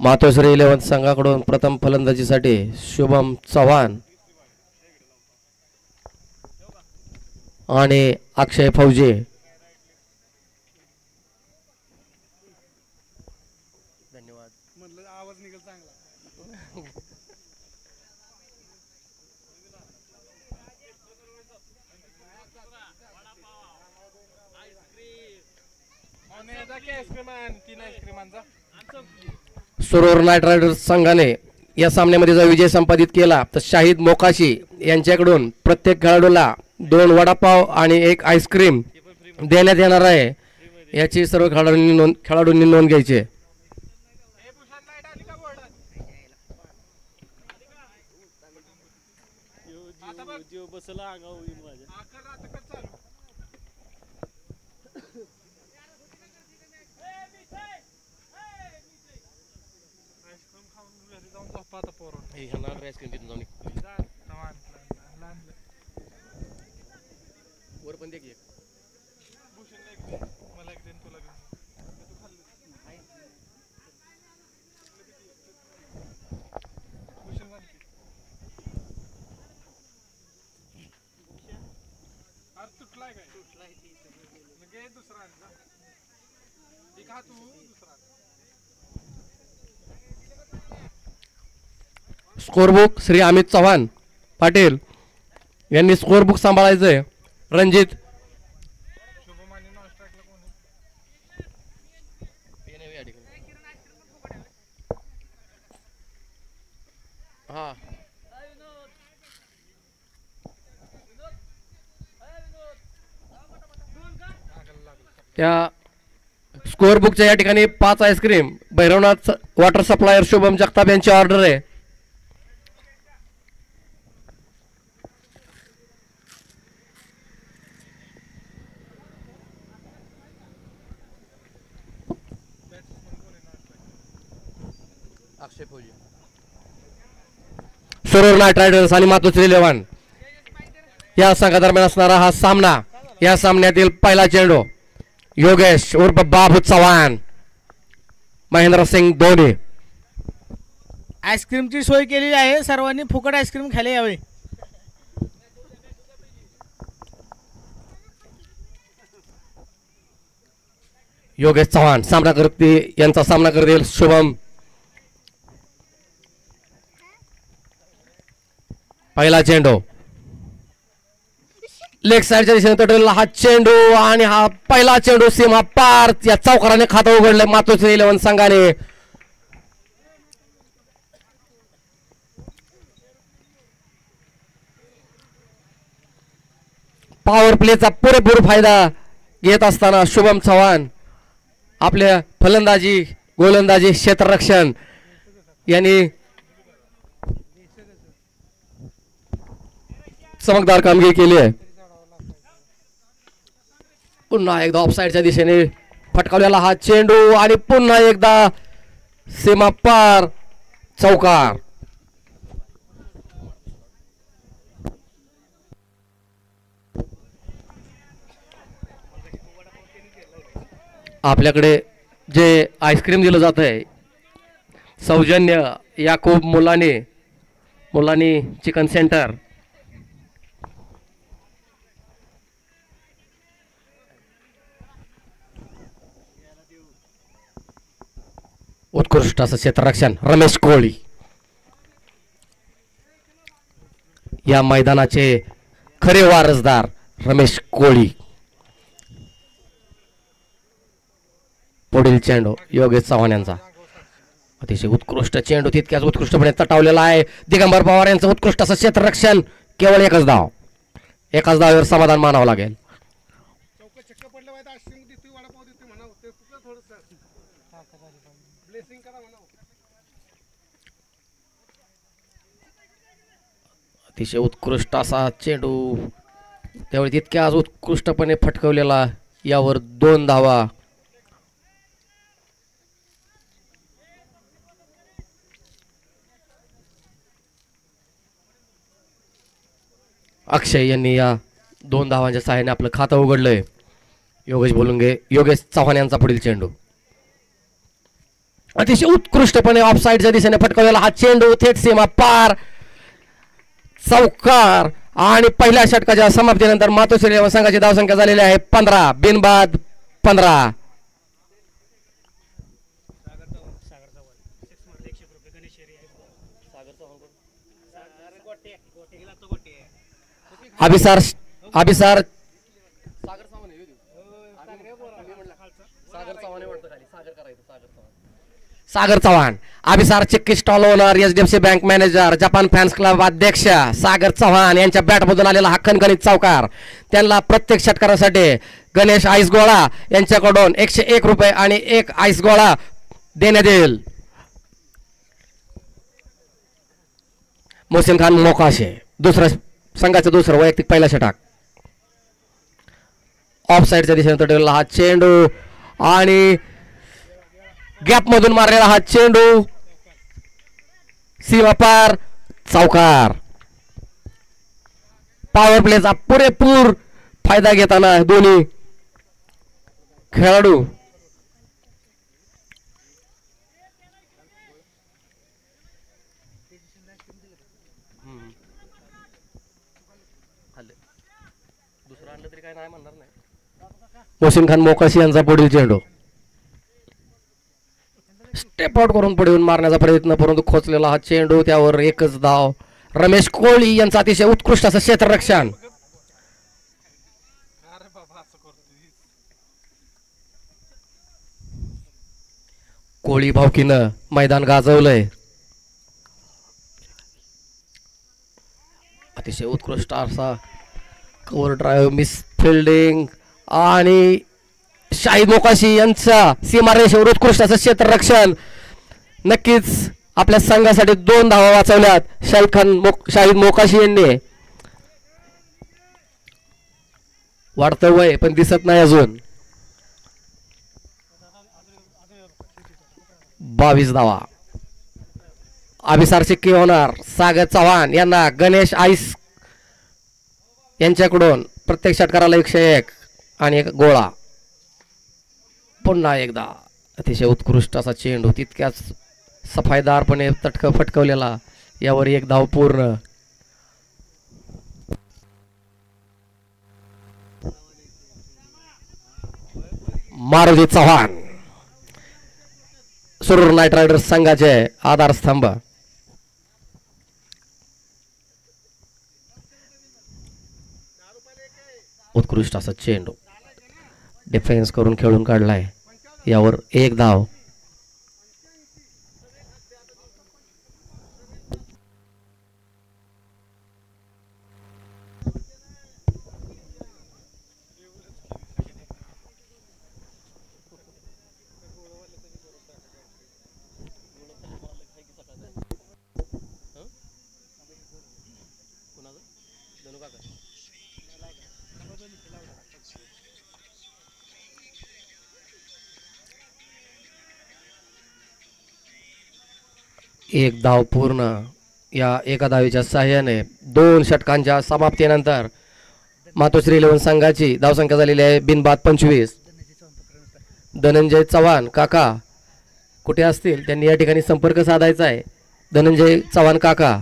मातोश्री 11 संघाकडून प्रथम फलंदाजीसाठी शुभम चव्हाण आणि अक्षय फौजी. धन्यवाद. आवाज निघेल चांगला. सुरूर नाईट रायडर्स संघाने या सामन्यामध्ये जर विजय संपादित केला तर शाहिद मोकाशी यांच्याकडून प्रत्येक खेळाडूला 2 वडापाव आणि 1 आईस्क्रीम देण्यात येणार आहे. याची सर्व खेळाडूंनी नोंद घ्यायची. स्कोरबुक श्री अमित चव्हाण पाटील यांनी स्कोरबुक सांभाळायचंय. रणजित त्या स्कोरबुकच्या या ठिकाणी 5 ice cream Bhairavnath water supplier Shubham Jagtap यांची ऑर्डर आहे. सुरूर नाईट रायडर्स आणि मातोश्री 11 या संघादरम्यान असणारा हा सामना. या सामन्यातील पहिला चेंडू योगेश उर्फ बाबू चव्हाण महेंद्रसिंग धोनी. आईस्क्रीमची सोय केलेली आहे. सर्वांनी फुकट आईस्क्रीम खायला यावे. योगेश चव्हाण सामना करते यांचा सामना करतील शुभम. पहिला चेंडू लेग साइडच्या दिशेने तटलेला हा चेंडू आणि हा पहिला चेंडू सीमा पार. या चौकाराने खातं उघडलं मातोश्री 11 संघाने. पॉवर प्लेचा पुरेपूर फायदा घेत असताना शुभम चव्हाण आपल्या फलंदाजी गोलंदाजी क्षेत्ररक्षण यांनी चमकदार कामगिरी केली आहे. पुन्हा एकदा ऑफसाइडच्या दिशेने फटकावलेला हा चेंडू आणि पुन्हा एकदा सीमा पार चौकार. आपल्याकडे जे आईस्क्रीम दिलं जात आहे सौजन्य याकूब मुलानी चिकन सेंटर. उत्कृष्ट असं क्षेत्ररक्षण रमेश कोळी. या मैदानाचे खरे वारसदार रमेश कोळी. पुढील चेंडू योगेश चव्हाण यांचा अतिशय उत्कृष्ट चेंडू तितक्याच उत्कृष्टपणे तटावलेला आहे. दिगंबर पवार यांचं उत्कृष्ट असं क्षेत्ररक्षण. केवळ एकच धावावर समाधान मानावं लागेल. अतिशय उत्कृष्ट असा चेंडू त्यावेळी तितक्याच उत्कृष्टपणे फटकवलेला. यावर 2 धावा. अक्षय यांनी या 2 धावांच्या सहाय्याने आपलं खातं उघडलंय. योगेश चव्हाण यांचा पुढील चेंडू अतिशय उत्कृष्टपणे ऑफ साईडच्या दिशेने फटकवलेला हा चेंडू थेट सीमा पार, चौकार. आणि पहिल्या षटकाच्या समाप्तीनंतर मातोश्री संघाची धावसंख्या झालेली आहे 15, बिनबाद 15. Abhisar Abhisar Sagar Chavan, Abhisar chikki stall owner, HDFC bank manager, Japan fans club अध्यक्ष सागर चव्हाण यांच्या बॅटमधून आलेला हा खणखणीत चौकार. त्यांना प्रत्येक षटकारासाठी गणेश आईस गोळा यांच्याकडून 101 रुपये आणि 1 आईस गोळा देण्यात येईल. मोहसिन खान मोकाशे संघाचं दुसरं वैयक्तिक पहिला षटक. ऑफ साईडच्या दिशेने तोडलेला हा चेंडू आणि गॅप मधून मारलेला हा चेंडू सीमा पार, चौकार. पॉवर प्लेचा पुरेपूर फायदा घेताना दोन्ही खेळाडू मोहसिन खान मोकाशी यांचा पुढील चेंडू स्टेप आउट करून पुढे येऊन मारण्याचा प्रयत्न, परंतु खोचलेला हा चेंडू, त्यावर एकच धाव. रमेश कोळी यांचं अतिशय उत्कृष्ट असं क्षेत्ररक्षण. कोळी भावकीनं मैदान गाजवलंय. अतिशय उत्कृष्ट असा कव्हर ड्राईव्ह, मिस फिल्डिंग आणि शाहिद मोकाशी यांचा सीमारेषेवर उत्कृष्ट असं क्षेत्ररक्षण. नक्कीच आपल्या संघासाठी 2 धावा वाचवल्यात शाहिद मोकाशी यांनी. वाढतं वय पण दिसत नाही अजून. 22 धावा. अभिसार चिक्की होणार सागर चव्हाण यांना गणेश आईस यांच्याकडून प्रत्येक षटकाराला 101 आणि 1 गोळा. पुन्हा एकदा अतिशय उत्कृष्ट असा चेंडू, तितक्याच सफाईदारपणे फटकवलेला, यावर 1 धाव पूर्ण. मारुती चव्हाण सुरूर नाईट रायडर्स संघाचे आधारस्तंभ. उत्कृष्ट असा चेंडू डिफेन्स करून खेळून काढलाय, यावर 1 धाव. एक धाव पूर्ण. या एका धावेच्या साहाय्याने 2 षटकांच्या समाप्तीनंतर मातोश्री 11 संघाची धावसंख्या झालेली आहे बिनबाद 25. धनंजय चव्हाण काका कुठे असतील त्यांनी या ठिकाणी संपर्क साधायचा आहे. धनंजय चव्हाण काका,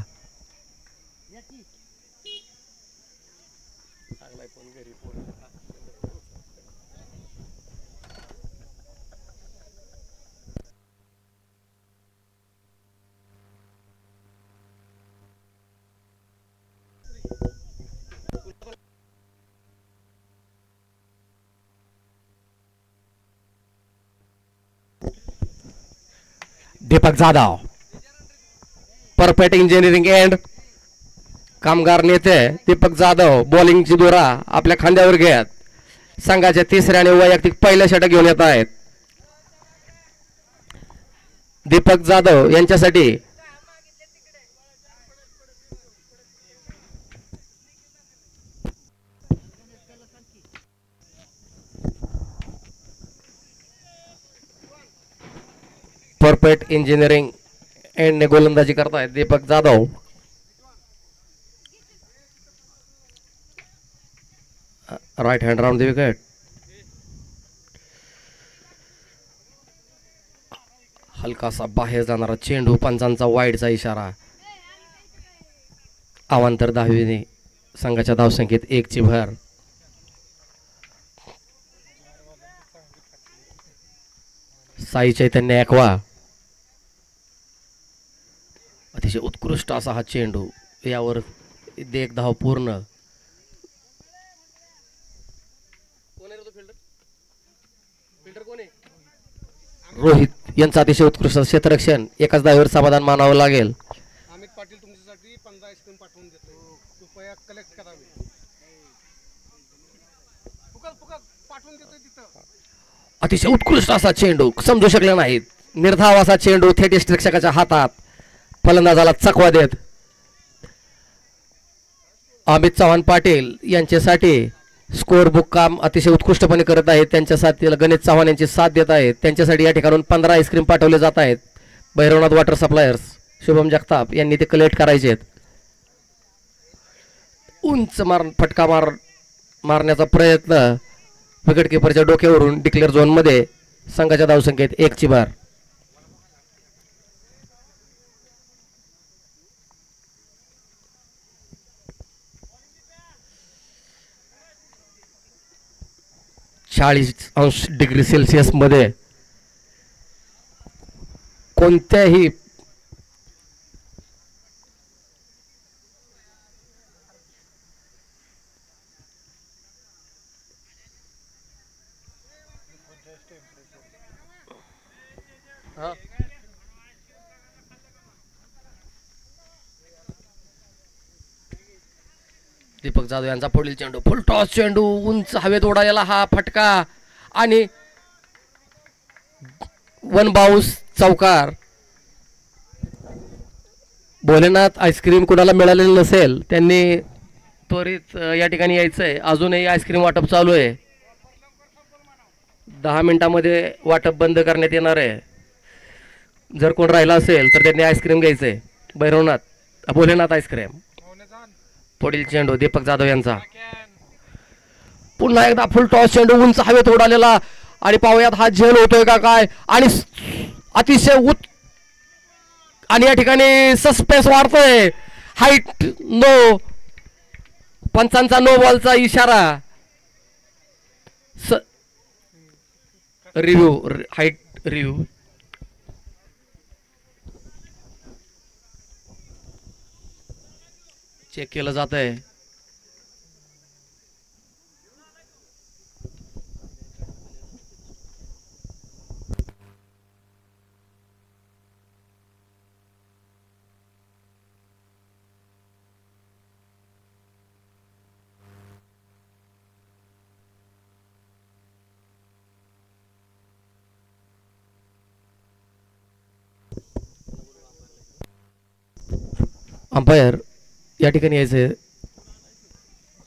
Deepak Jadhav perfect engineering end कामगार नेते दीपक जाधव बॉलिंगची दोरा आपल्या खांद्यावर घेत संघाच्या 3ऱ्या आणि वैयक्तिक पहिल्या षटक घेऊन येत आहेत. दीपक जाधव यांच्यासाठी परफेक्ट इंजिनिअरिंग एंड गोलंदाजी करतायत Deepak Jadhav. Right hand round the wicket. हलकासा बाहेर जाणारा चेंडू, पंचांचा वाईडचा इशारा. अवांतर धावेने संघाच्या धावसंख्येत 1ची भर. साई चैतन्य एक्वा. अतिशय उत्कृष्ट असा हा चेंडू, यावर 1 धाव पूर्ण. रोहित यांचं अतिशय उत्कृष्ट क्षेत्ररक्षण. एकाच धावेवर समाधान मानावं लागेल. अमित पाटील तुमच्यासाठी 15 आईस्क्रीम पाठवून देतो, कृपया कलेक्ट करावे. पाठवून देतोय तिथं. अतिशय उत्कृष्ट असा चेंडू, समजू शकले नाहीत. निर्धाव असा चेंडू थेट यष्टिरक्षकाच्या हातात. फलंदाजाला चकवा देत अमित चव्हाण पाटील यांच्यासाठी स्कोअर बुक काम अतिशय उत्कृष्टपणे करत आहेत. त्यांच्या साथीला गणेश चव्हाण यांची साथ देत आहेत. त्यांच्यासाठी या ठिकाणून 15 आईस्क्रीम पाठवले जात आहेत. भैरवनाथ वॉटर सप्लायर्स शुभम जगताप यांनी ते कलेक्ट करायचे आहेत. उंच फटका मारण्याचा प्रयत्न. विकेट किपरच्या डोक्यावरून डिक्लेअर झोनमध्ये संघाच्या धावसंख्येत 1ची भर. -40°C मध्ये कोणत्याही दीपक जाधव यांचा पुढील चेंडू, फुल टॉस चेंडू, उंच हवेत उडालेला हा फटका आणि 1 बाउन्स चौकार. भोलेनाथ आईस्क्रीम कुणाला मिळालेलं नसेल त्यांनी त्वरित या ठिकाणी यायचंय. अजूनही आईस्क्रीम वाटप चालू आहे. 10 मिनिटांमध्ये वाटप बंद करण्यात येणार आहे. जर कोण राहिला असेल तर त्यांनी आईस्क्रीम घ्यायचंय. भोलेनाथ आईस्क्रीम. पुढील चेंडू दीपक जाधव यांचा, पुन्हा एकदा फुल टॉस चेंडू, उंच हवेत उडालेला आणि पाहूयात हा झेल होतोय का काय. आणि अतिशय आणि या ठिकाणी सस्पेन्स वाढतोय. हाईट नो, पंचांचा नो बॉलचा इशारा. Review, height review. चेक केलं जात आहे. अंपायर या ठिकाणी यायचे.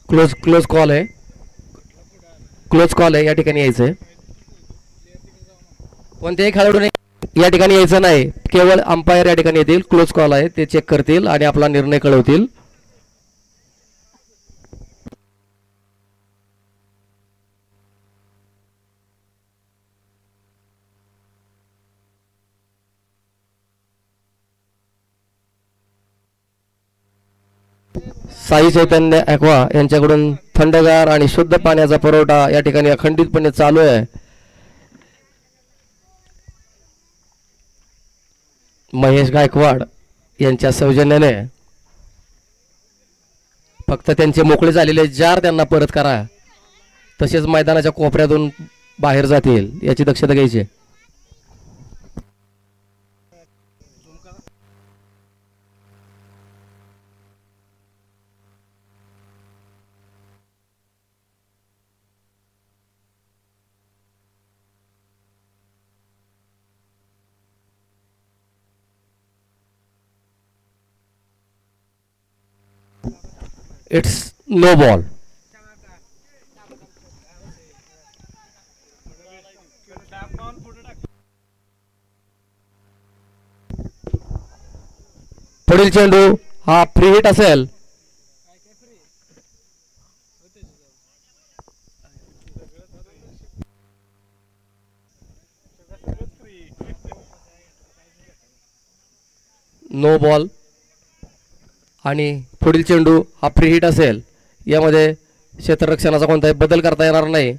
क्लोज कॉल आहे, क्लोज कॉल आहे. या ठिकाणी यायचंय. कोणत्याही खेळाडूने या ठिकाणी यायचं नाही. केवळ अंपायर या ठिकाणी येतील. क्लोज कॉल आहे, ते चेक करतील आणि आपला निर्णय कळवतील. साई चैतन्य एक्वा यांच्याकडून थंडगार आणि शुद्ध पाण्याचा पुरवठा या ठिकाणी अखंडितपणे चालू आहे. महेश गायकवाड यांच्या सौजन्याने फक्त त्यांचे मोकळे झालेले जार त्यांना परत करा, तसेच मैदानाच्या कोपऱ्यातून बाहेर जातील याची दक्षता घ्यायची. It's no ball. पुढील चेंडू हा फ्री हिट असेल. नो बॉल आणि पुढील चेंडू हा फ्री हिट असेल. यामध्ये क्षेत्ररक्षणाचा कोणताही बदल करता येणार नाही.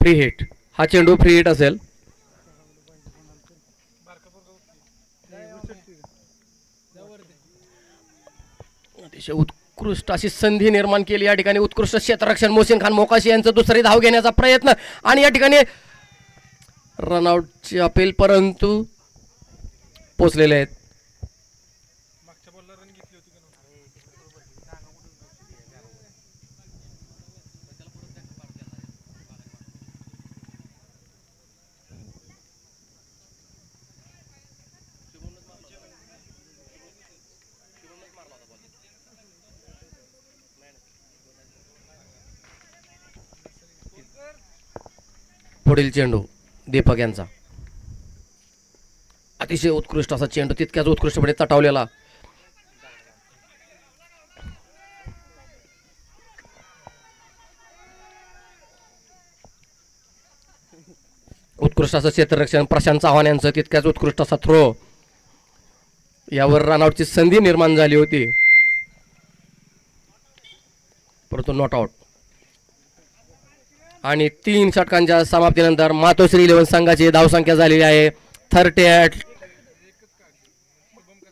फ्री हिट, हा चेंडू फ्री हिट असेल. अतिशय उत्कृष्ट अशी संधी निर्माण केली या ठिकाणी. उत्कृष्ट क्षेत्ररक्षण मोहसिन खान मोकाशी यांचं दुसरी धाव घेण्याचा प्रयत्न आणि या ठिकाणी रनआउटची अपील परंतु पोचलेले आहेत. पुढील चेंडू दीपक यांचा. अतिशय उत्कृष्ट असा चेंडू, तितक्याच उत्कृष्टपणे तटावलेला. उत्कृष्ट असं क्षेत्ररक्षण प्रशांत चव्हाण यांचं, तितक्याच उत्कृष्ट असा थ्रो. यावर रनआउटची संधी निर्माण झाली होती परंतु नॉट आउट. आणि 3 षटकांच्या समाप्तीनंतर मातोश्री 11 संघाची धावसंख्या झालेली आहे 38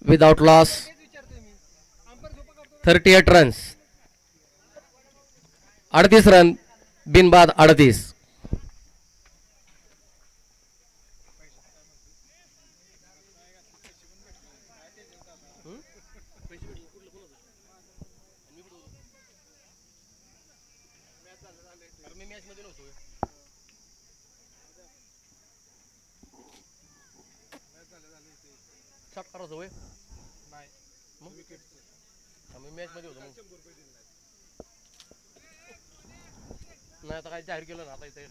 विदाउट लॉस, 38 रन्स, 38 रन बिनबाद 38. नाही आता काय जाहीर केलं ना आता इथे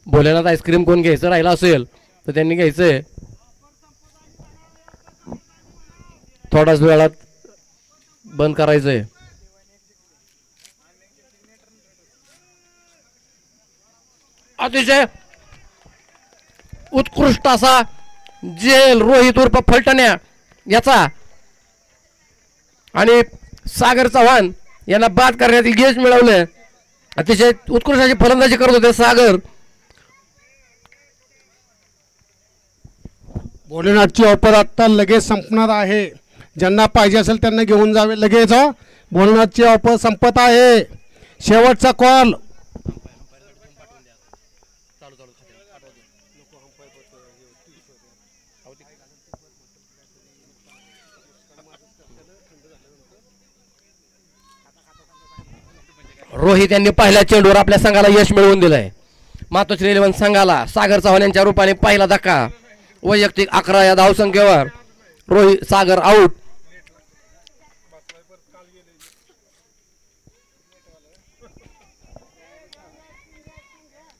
भोलेनाथ आईस्क्रीम कोण घ्यायचं राहिला असेल तर त्यांनी घ्यायचंय. थोड्याच वेळात बंद करायचंय. अतिशय उत्कृष्ट असा जेल रोहित उर्फ फलटण्या याचा आणि सागर चव्हाण यांना बाद करण्यात यश मिळवलं. अतिशय उत्कृष्ट अशी फलंदाजी करत होते सागर. भोलेनाथची ऑफर आता लगेच संपणार आहे. ज्यांना पाहिजे असेल त्यांना घेऊन जावे लगेच. भोलेनाथची ऑफर संपत आहे. शेवटचा कॉल. रोहित यांनी पहिल्या चेंडूवर आपल्या संघाला यश मिळवून दिलंय. मातोश्री 11 संघाला सागर चव्हाण यांच्या रूपाने पहिला धक्का. वैयक्तिक 11 या धावसंख्येवर रोहित सागर आऊट.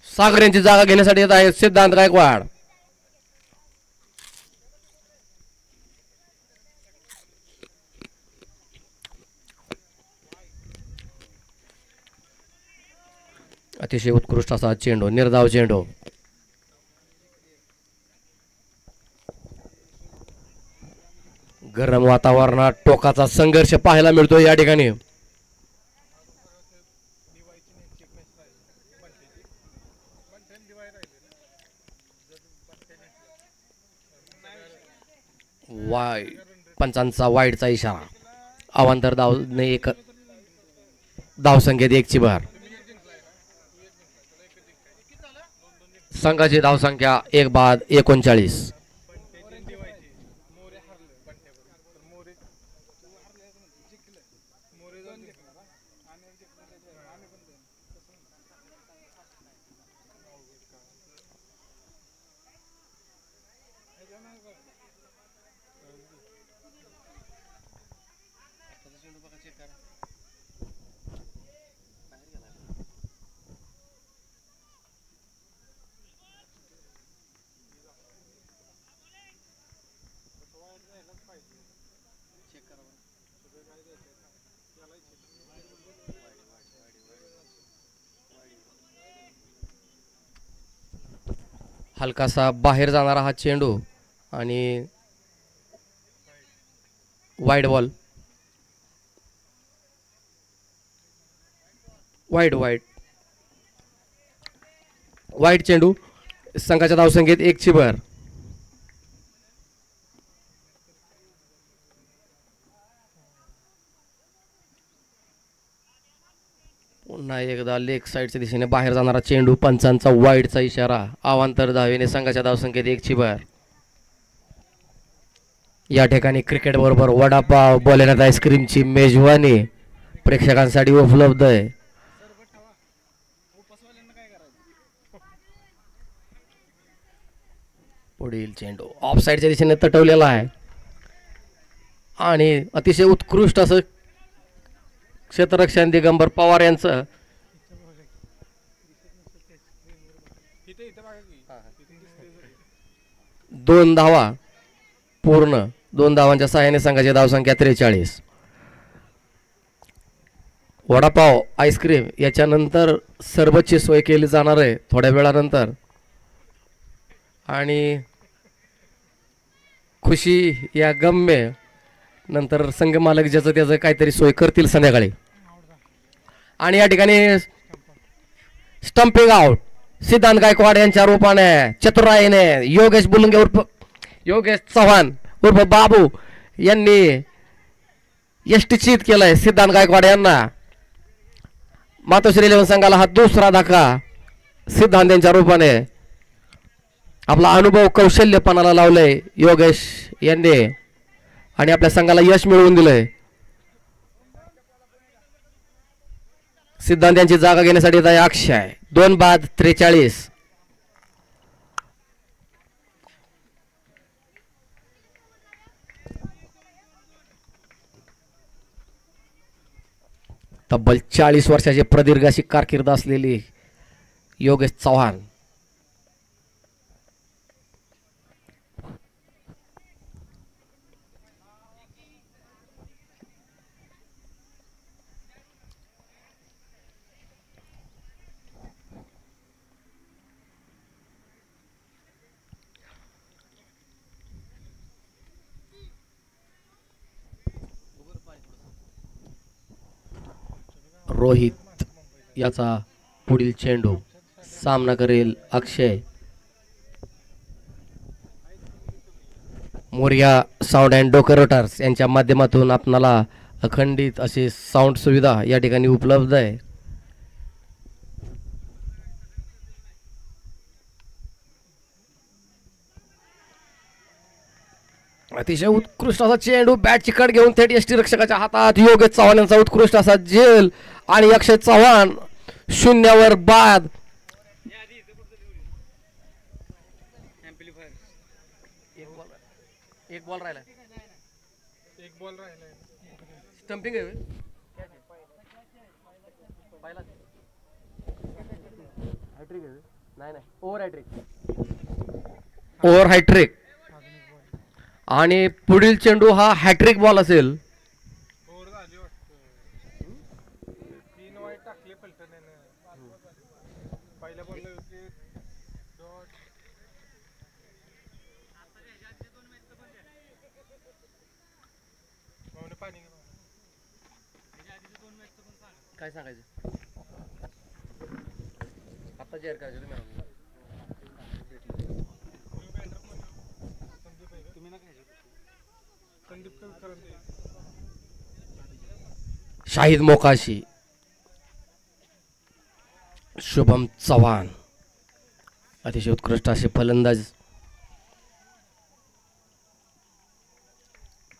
सागर यांची जागा घेण्यासाठी येत आहे सिद्धांत गायकवाड. अतिशय उत्कृष्ट असा चेंडू, निर्धाव चेंडू. गरम वातावरणात टोकाचा संघर्ष पाहायला मिळतो या ठिकाणी. पंचांचा वाईडचा इशारा. अवांतर धावने एक धावसंख्येत 1 ची भर. संघाची धावसंख्या 1 बाद 39. हलकासा बाहेर जाणारा हा चेंडू आणि wide ball. Wide wide wide चेंडू. संघाच्या धावसंख्येत 1ची भर. पुन्हा एकदा लेग साईडच्या दिशेने बाहेर जाणारा चेंडू. पंचांचा वाईडचा इशारा. अवांतर धावेने संघाच्या धावसंख्येत 1ची भर. या ठिकाणी क्रिकेट बरोबर वडापाव बोलेनाथ आईस्क्रीमची मेजवानी प्रेक्षकांसाठी उपलब्ध आहे. पुढील चेंडू ऑफ साईडच्या दिशेने तटवलेला आहे आणि अतिशय उत्कृष्ट असं क्षेत्ररक्षण दिगंबर पवार यांचं. दोन धावा पूर्ण. 2 धावांच्या सहाय्याने संघाची धावसंख्या 43. वडापाव आईस्क्रीम याच्यानंतर सरबतची सोय केली जाणार आहे थोड्या वेळानंतर. आणि खुशी या गम्य नंतर संघ मालक ज्याचं त्याचं काहीतरी सोय करतील संध्याकाळी. आणि या ठिकाणी स्टंपिंग आउट सिद्धांत गायकवाड यांच्या रूपाने चतुराईने योगेश बुलुंगे उर्फ योगेश चव्हाण उर्फ बाबू यांनी यष्टीचित केलंय सिद्धांत गायकवाड यांना. मातोश्री 11 संघाला हा दुसरा धक्का सिद्धांत यांच्या रूपाने. आपला अनुभव कौशल्यपणाला लावलंय योगेश यांनी आणि आपल्या संघाला यश मिळवून दिलंय. सिद्धांत यांची जागा घेण्यासाठी येत आहे अक्षय. 2 बाद 43. तब्बल 40 वर्षाची प्रदीर्घ अशी कारकीर्द असलेली योगेश चव्हाण. रोहित याचा पुढील चेंडू. सामना करेल अक्षय. मोरिया साऊंड अँड डेकोरेटर्स यांच्या माध्यमातून आपणाला अखंडित अशी साऊंड सुविधा या ठिकाणी उपलब्ध आहे. अतिशय उत्कृष्ट असा चेंडू बॅटची कट घेऊन थेट यष्टीरक्षकाच्या हातात. योगेश चव्हाण यांचा उत्कृष्ट असा झेल आणि अक्षय चव्हाण 0वर बाद. एक बॉल राहिला. स्टंपिंग आहे नाही ओव्हर हायट्रिक. आणि पुढील चेंडू हा हॅट्रिक बॉल असेल. काय सांगायचं आता जाहीर करायचं शाहिद मोकाशी शुभम चव्हाण अतिशय उत्कृष्ट असे फलंदाज.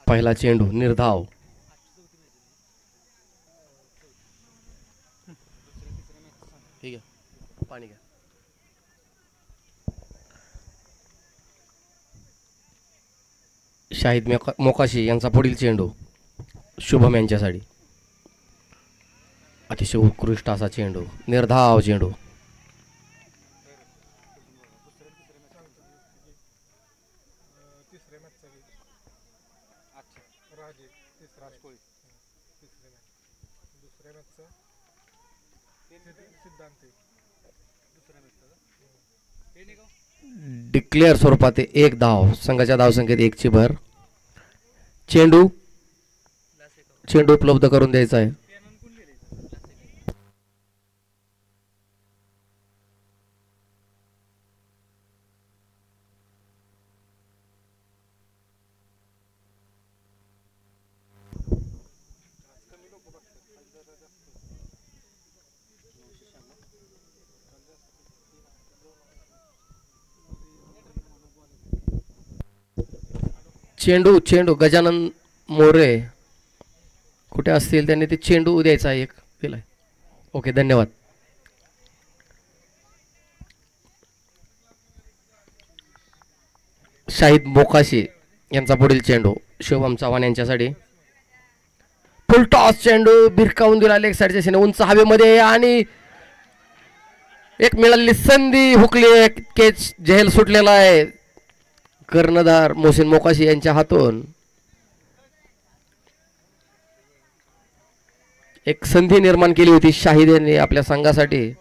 पहिला चेंडू निर्धाव. ठीक आहे पाणी घ्या. शाहिद मोकाशी यांचा पुढील चेंडू शुभम यांच्यासाठी. अतिशय उत्कृष्ट असा चेंडू निर्धाव चेंडू. डिक्लेअर स्वरूपात एक धाव, संघाच्या धावसंख्येत एकची भर. चेंडू चेंडू उपलब्ध करून द्यायचा आहे. चेंडू चेंडू गजानन मोरे कुठे असतील त्यांनी ते चेंडू द्यायचा एक दिलाय. ओके, धन्यवाद. शाहिद मोकाशी यांचा पुढील चेंडू शुभम चव्हाण यांच्यासाठी. फुल टॉस चेंडू भिरकावून दिला लेग साईडच्या दिशेने उंच हवेमध्ये आणि एक मिळालेली संधी हुकली. केच झेल सुटलेला आहे कर्णधार मोहसिन मोकाशी यांच्या हातून. एक संधी निर्माण केली होती शाहिद यांनी आपल्या संघासाठी.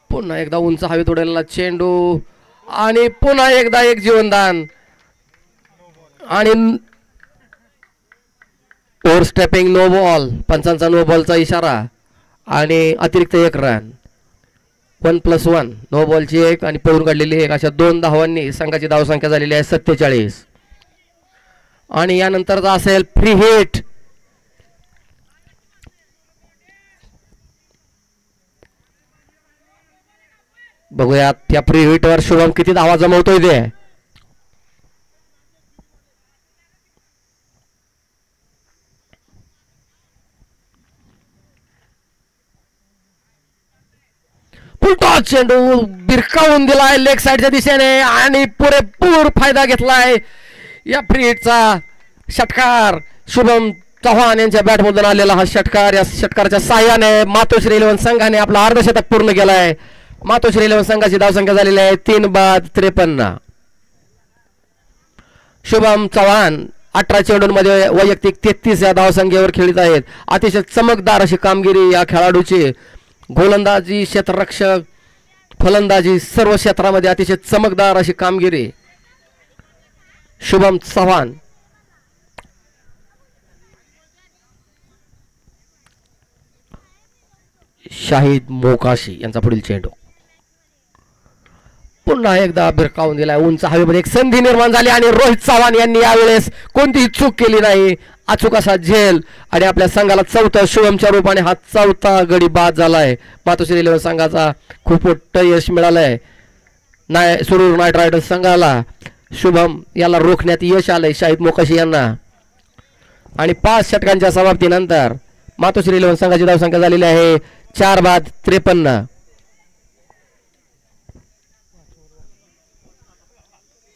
पुन्हा एकदा उंच हवेत उडलेला चेंडू आणि पुन्हा एकदा एक जीवनदान आणि ओव्हर स्टेपिंग नो बॉल. पंचांचा नो बॉलचा इशारा आणि अतिरिक्त एक रन. 1+1 नो बॉलची एक आणि पळून काढलेली एक अशा 2 धावांनी संघाची धावसंख्या झालेली आहे 47. आणि यानंतरचा असेल फ्री हिट. बघूयात त्या फ्री हिटवर शुभम किती धावा जमवतोय ते. फुलटॉस चेंडू बिरकावून दिलाय लेग साईडच्या दिशेने आणि पुरेपूर फायदा घेतलाय या फ्री हिटचा. षटकार शुभम चव्हाण यांच्या बॅटमधून आलेला हा षटकार. या षटकाराच्या साह्याने मातोश्री 11 संघाने आपला अर्धशतक पूर्ण केलाय. मातोश्री 11 संघाची धावसंख्या झालेली आहे 3/53. शुभम चव्हाण 18 चेंडूंमध्ये वैयक्तिक 33 या धावसंख्येवर खेळत आहेत. अतिशय चमकदार अशी कामगिरी या खेळाडूची. गोलंदाजी, क्षेत्ररक्षक, फलंदाजी सर्व क्षेत्रामध्ये अतिशय चमकदार अशी कामगिरी शुभम चव्हाण. शाहिद मोकाशी यांचा पुढील चेंडू पुन्हा एकदा भिरकावून दिलाय उंच हवेमध्ये. एक संधी निर्माण झाली आणि रोहित चव्हाण यांनी यावेळेस कोणतीही चूक केली नाही. अचूक असा झेल आणि आपल्या संघाला चौथा शुभमच्या रूपाने हा चौथा गडी बाद झालाय. मातोश्री 11 संघाचा खूप मोठं यश मिळालंय. सुरूर नाईट रायडर्स संघाला शुभम याला रोखण्यात यश आलंय शाहिद मोकाशी यांना. आणि 5 षटकांच्या समाप्तीनंतर मातोश्री 11 संघाची धावसंख्या झालेली आहे 4/53.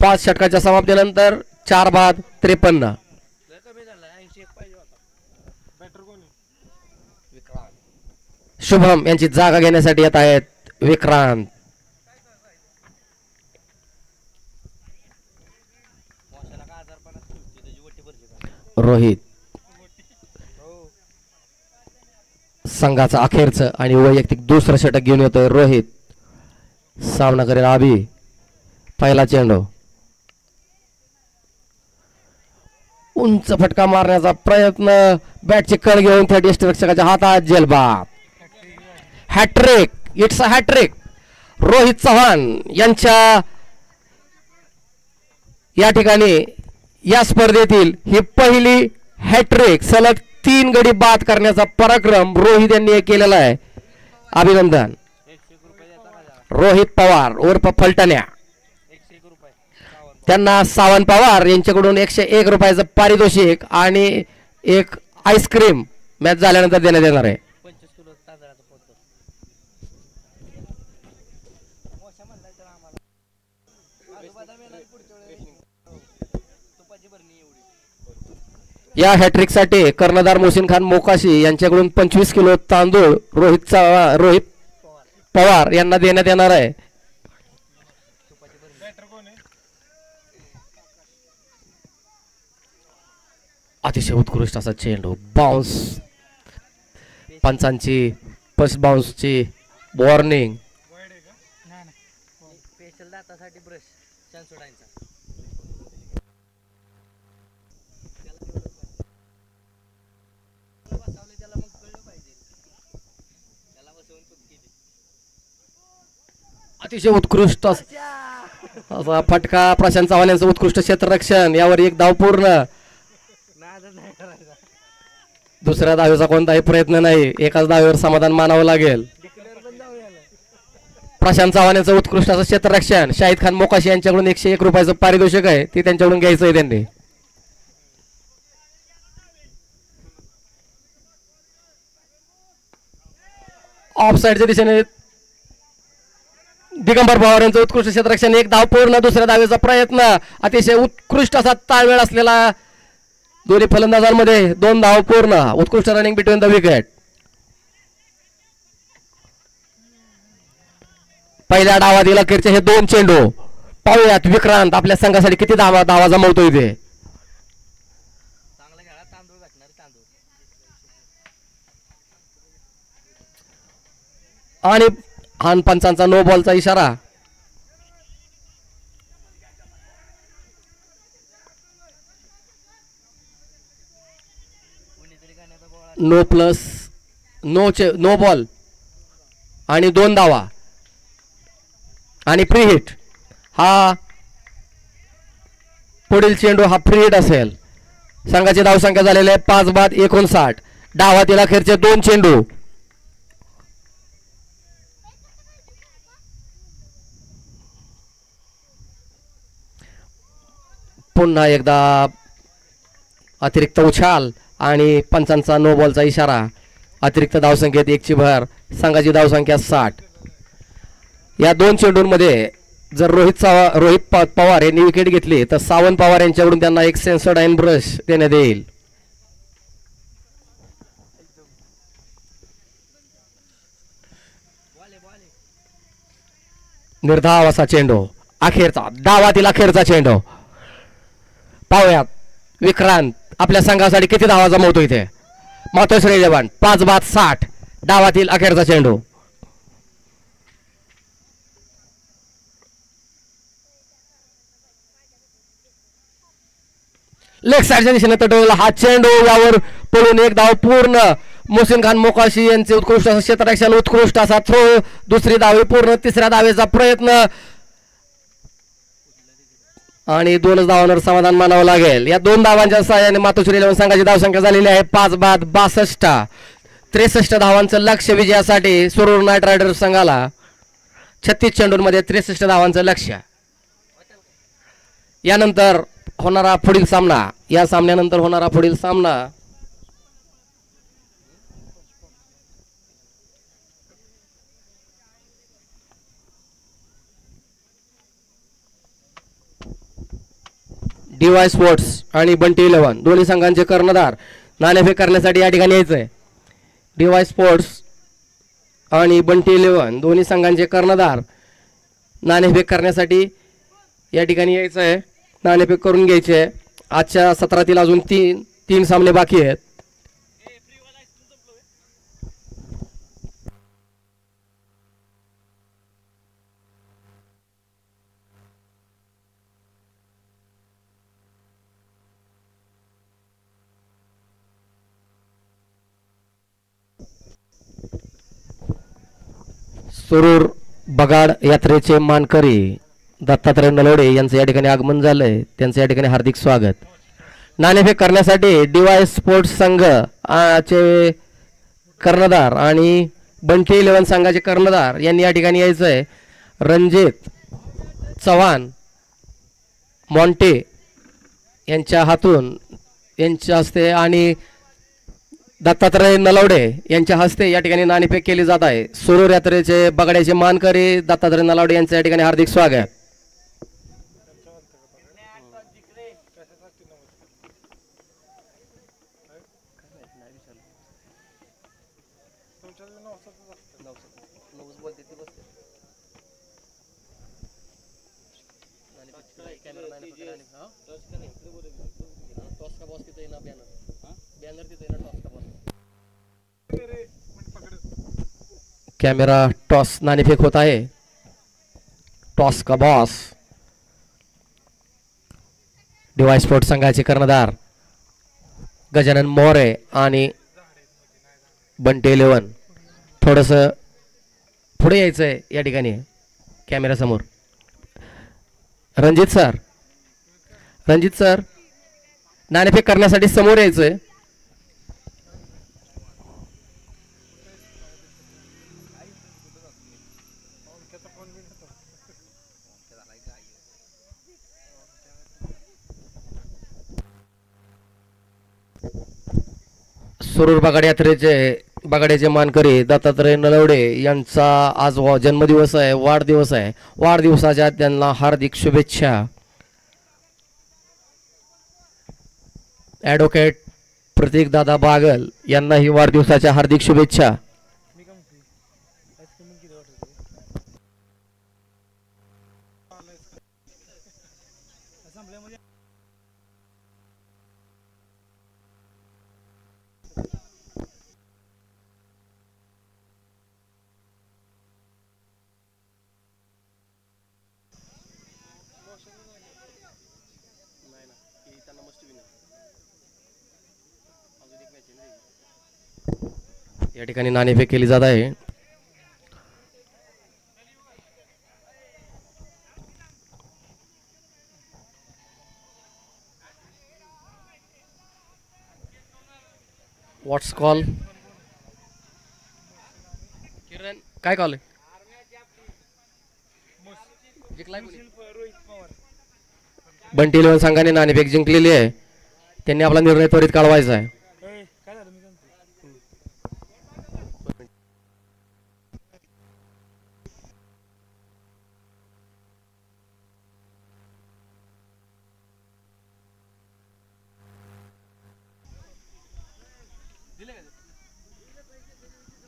5 षटकाच्या समाप्तीनंतर 4/53. शुभम यांची जागा घेण्यासाठी येत आहेत विक्रांत. रोहित संघाचं अखेरचं आणि वैयक्तिक दुसरं षटक घेऊन येतोय रोहित. सामना करेल आबी. पहिला चेंडू उंच फटका मारण्याचा प्रयत्न. बॅटची कळ घेऊन थर्ड यष्टिरक्षकाच्या हातात झेलबाद. Hattrick. It's a hattrick. Rohit Chavan यांच्या या ठिकाणी या स्पर्धेतील ही पहिली हॅट्रिक. सलग 3 गडी बाद करण्याचा पराक्रम रोहित यांनी केलेला आहे. अभिनंदन. रोहित पवार उर्फ फलटण्या त्यांना सावंत पवार यांच्याकडून 101 रुपयाचं पारितोषिक आणि एक आईस्क्रीम मॅच झाल्यानंतर देण्यात येणार आहे. या हॅट्रिकसाठी कर्णधार मोहसिन खान मोकाशी यांच्याकडून 25 किलो तांदूळ रोहित पवार यांना देण्यात येणार आहे. अतिशय उत्कृष्ट असा चेंडू बाउन्स पंचांची फर्स्ट बाउन्सची वॉर्निंग. स्पेशल दातासाठी ब्रश छान सोडायचा. त्याला मग कळलं पाहिजे. त्याला बसवून चूक केली. अतिशय उत्कृष्ट असा फटका प्रशांत चव्हाण यांचं उत्कृष्ट क्षेत्ररक्षण. यावर एक धाव पूर्ण. नादच नाही करायचा. दुसऱ्या धावेचा कोणताही प्रयत्न नाही. एकाच धावेवर समाधान मानावं लागेल. डिक्लेअर पण जाऊ याला. प्रशांत चव्हाण यांचं उत्कृष्ट असं क्षेत्ररक्षण. शाहिद खान मोकाशी यांच्याकडून 101 रुपयाचं पारितोषिक आहे ते त्यांच्याकडून घ्यायचं आहे त्यांनी. ऑफ साईडच्या दिशेने दिगंबर पवार यांचं उत्कृष्ट क्षेत्ररक्षण. एक धाव पूर्ण. दुसऱ्या धावेचा प्रयत्न. अतिशय उत्कृष्ट असा ताळमेळ असलेला दोन्ही फलंदाजांमध्ये. 2 धाव पूर्ण. उत्कृष्ट रनिंग बिटवीन द विकेट. पहिल्या डावातील अखेरचे हे 2 चेंडू. पाहूयात विक्रांत आपल्या संघासाठी किती धावा जमवतोय ते. चांगला खेळा. तांदूळ भेटणार. तांदूळ. आणि हान पंचांचा नो बॉलचा इशारा. कोणीतरी गाण्याचा बोळा. नो प्लस नो बॉल आणि 2 धावा आणि फ्री हिट. हा पुढील चेंडू हा फ्री हिट असेल. संघाची धावसंख्या झालेली आहे 5 बाद 59. डावातील अखेरचे 2 चेंडू. पुन्हा एकदा अतिरिक्त उछाल आणि पंचांचा नो बॉलचा इशारा. अतिरिक्त धावसंख्येत 1 ची भर. संघाची धावसंख्या 60. या 2 चेंडूंमध्ये जर रोहित पवार यांनी विकेट घेतली तर सावंत पवार यांच्याकडून त्यांना एक सेन्सोडाईन ब्रश देण्यात येईल. निर्धाव असा चेंडू. अखेरचा डावातील अखेरचा चेंडू. पाहूयात विक्रांत आपल्या संघासाठी किती धावा जमवतो इथे. मातोश्री 11 5 बाद 60. डावातील अखेरचा चेंडू. लेग साईडच्या दिशेने तटवला हा चेंडू. यावर पळून 1 धाव पूर्ण. मोहसिन खान मोकाशी यांचे उत्कृष्ट असं क्षेत्ररक्षण. उत्कृष्ट असा थ्रो. दुसरी धावे पूर्ण. तिसऱ्या धावेचा प्रयत्न आणि 2 धावांवर समाधान मानावं लागेल. या 2 धावांच्या सहाय्याने मातोश्री 11 संघाची धावसंख्या झालेली आहे 5 बाद 62. 63 धावांचं लक्ष्य विजयासाठी सुरूर नाईट रायडर्स संघाला. 36 चेंडूंमध्ये 63 धावांचं लक्ष्य. यानंतर होणारा पुढील सामना. या सामन्यानंतर होणारा पुढील सामना DY स्पोर्ट्स आणि बंटी 11 दोन्ही संघांचे कर्णधार नाणेफेक करण्यासाठी या ठिकाणी यायचंय. DY स्पोर्ट्स आणि बंटी 11 दोन्ही संघांचे कर्णधार नाणेफेक करण्यासाठी या ठिकाणी यायचंय. नाणेफेक करून घ्यायचे. आजच्या सत्रातील अजून तीन सामने बाकी आहेत. सुरूर बगाड यात्रेचे मानकरी दत्तात्रय नलोडे यांचं या ठिकाणी आगमन झालंय. त्यांचं या ठिकाणी हार्दिक स्वागत. नाणेफेक करण्यासाठी DY स्पोर्ट्स संघ चे कर्णधार आणि बंटी 11 संघाचे कर्णधार यांनी या ठिकाणी यायचंय. रणजित चव्हाण मॉन्टे यांच्या हातून यांच्या हस्ते आणि दत्तात्रय नलावडे यांच्या हस्ते या ठिकाणी नाणेफेक केली जात आहे. सुरूर यात्रेचे बगड्याचे मानकरी दत्तात्रय नलावडे यांचं या ठिकाणी हार्दिक स्वागत. कॅमेरा टॉस नाणेफेक होत आहे. टॉस का बॉस. डीवाय स्पोर्ट संघाचे कर्णधार गजानन मोरे आणि बंटी 11 थोडस पुढे यायचंय या ठिकाणी कॅमेरा समोर. रणजित सर नाणेफेक करण्यासाठी समोर यायचंय. सुरूर बगाड्याचे मानकरी दत्तात्रय नलवडे यांचा आज जन्मदिवस आहे, वाढदिवस आहे. वाढदिवसाच्या त्यांना हार्दिक शुभेच्छा. ॲडव्होकेट प्रतीक दादा बागल यांनाही वाढदिवसाच्या हार्दिक शुभेच्छा. या ठिकाणी नाणेफेक केली जात आहे. व्हॉट्स कॉल. किरण काय कॉल आहे. बंटी 11 संघाने नाणेफेक जिंकलेली आहे. त्यांनी आपला निर्णय त्वरित काढवायचा आहे.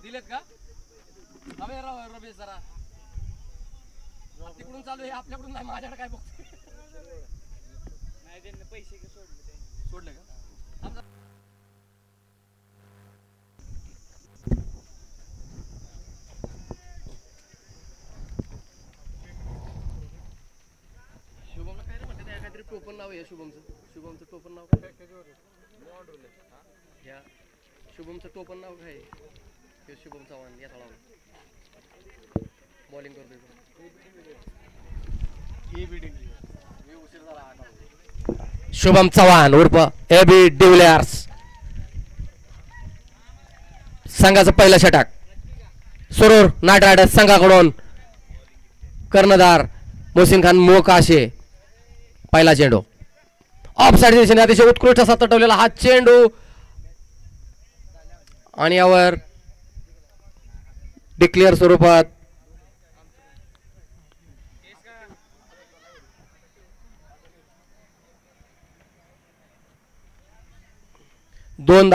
दिलेत का रमेश जरा तिकडून चालू आहे आपल्याकडून नाही. माझ्याकडे काय बघतो पैसे सोडले का. शुभमला काय रे म्हणते काहीतरी टोपण नाव आहे शुभमचं टोपण नाव काय. या शुभमचं टोपण नाव काय आहे. शुभम चव्हाण या तळावर बॉलिंग करतोय. शुभम चव्हाण उर्फ एबी डिव्हिलियर्स संघाचं पहिलं षटक. सुरूर नाईट रायडर्स संघाकडून कर्णधार मोहसिन खान मोकाशे. पहिला चेंडू ऑफ साईड दिशेने अतिशय उत्कृष्ट असा तटवलेला हा चेंडू आणि यावर डिक्लेअर स्वरूपात दोन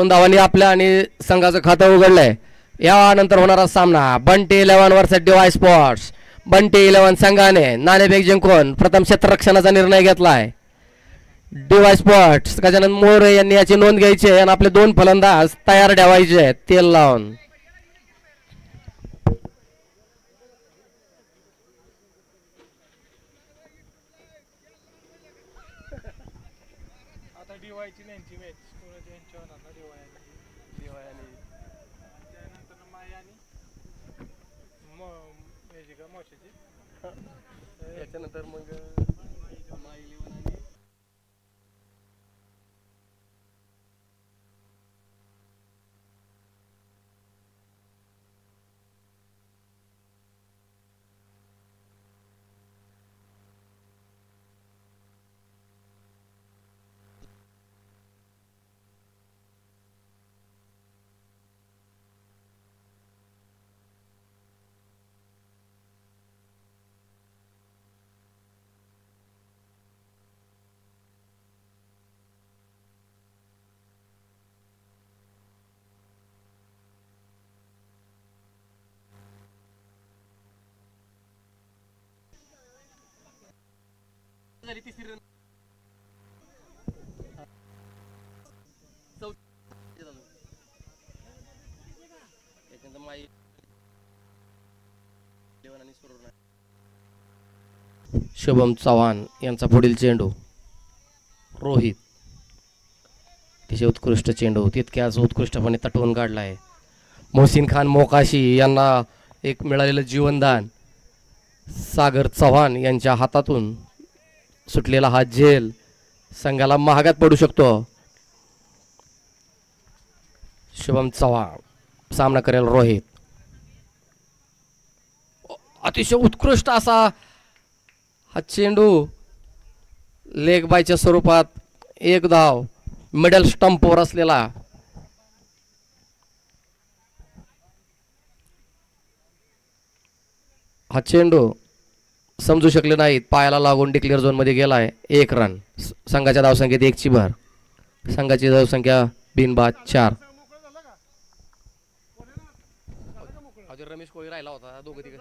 धावांनी आपल्या आणि संघाचं खातं उघडलंय. यानंतर होणारा सामना Bunty 11 versus DY sports. Bunty 11 संघाने नाणेफेक जिंकून प्रथम क्षेत्ररक्षणाचा निर्णय घेतलाय. डीवाय स्पोर्ट्स गजानन मोरे यांनी याची नोंद घ्यायची आणि आपले दोन फलंदाज तयार ठेवायचे तेल लावून. त्याच्यानंतर मग झाली तिसरी रन. शुभम चव्हाण यांचा पुढील चेंडू. रोहित. अतिशय उत्कृष्ट चेंडू तितक्याच उत्कृष्टपणे तटवून काढला आहे. मोहसिन खान मोकाशी यांना एक मिळालेलं जीवनदान. सागर चव्हाण यांच्या हातातून सुटलेला हा झेल संघाला महागात पडू शकतो. शुभम चव्हाण सामना करेल रोहित. अतिशय उत्कृष्ट असा हा चेंडू लेग बायच्या स्वरूपात. एक धाव मिडल स्टंपवर असलेला हा चेंडू समजू शकले नाहीत. पायाला लागून डिक्लेअर झोनमध्ये गेलाय. 1 रन. संघाच्या धावसंख्येत 1ची भर. संघाची धावसंख्या बिनबाद 4. रमेश कोळी राहिला होता. दोघं तिघ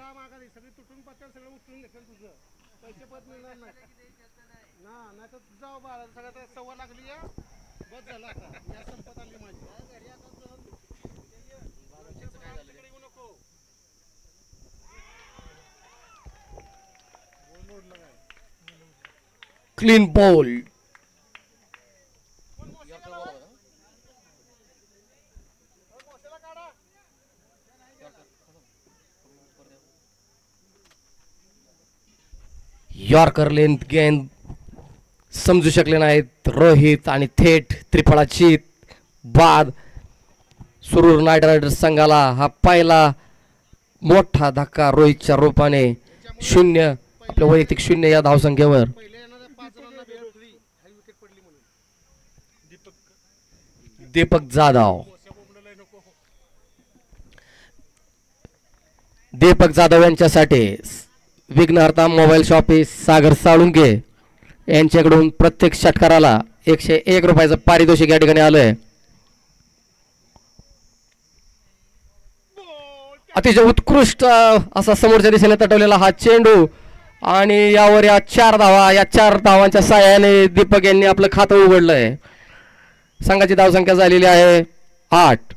क्लीन बॉल. यॉर्कर लेंथ गेंद समजू शकले नाहीत रोहित आणि थेट त्रिफळाची बाद. सुरूर नाईट रायडर्स संघाला हा पहिला मोठा धक्का रोहितच्या रूपाने. 0 आपल्या वैयक्तिक 0 या धावसंख्येवर. दीपक जाधव. दीपक जाधव यांच्यासाठी विघ्नहर्ता मोबाईल शॉपी सागर साळुंके यांच्याकडून प्रत्येक षटकाराला 101 रुपयाचं पारितोषिक या ठिकाणी आलंय. अतिशय उत्कृष्ट असा समोरच्या दिशेने तटवलेला हा चेंडू आणि यावर या 4 धावा. या 4 धावांच्या साहाय्याने दीपक यांनी आपलं खातं उघडलंय. संघाची धावसंख्या झालेली आहे 8.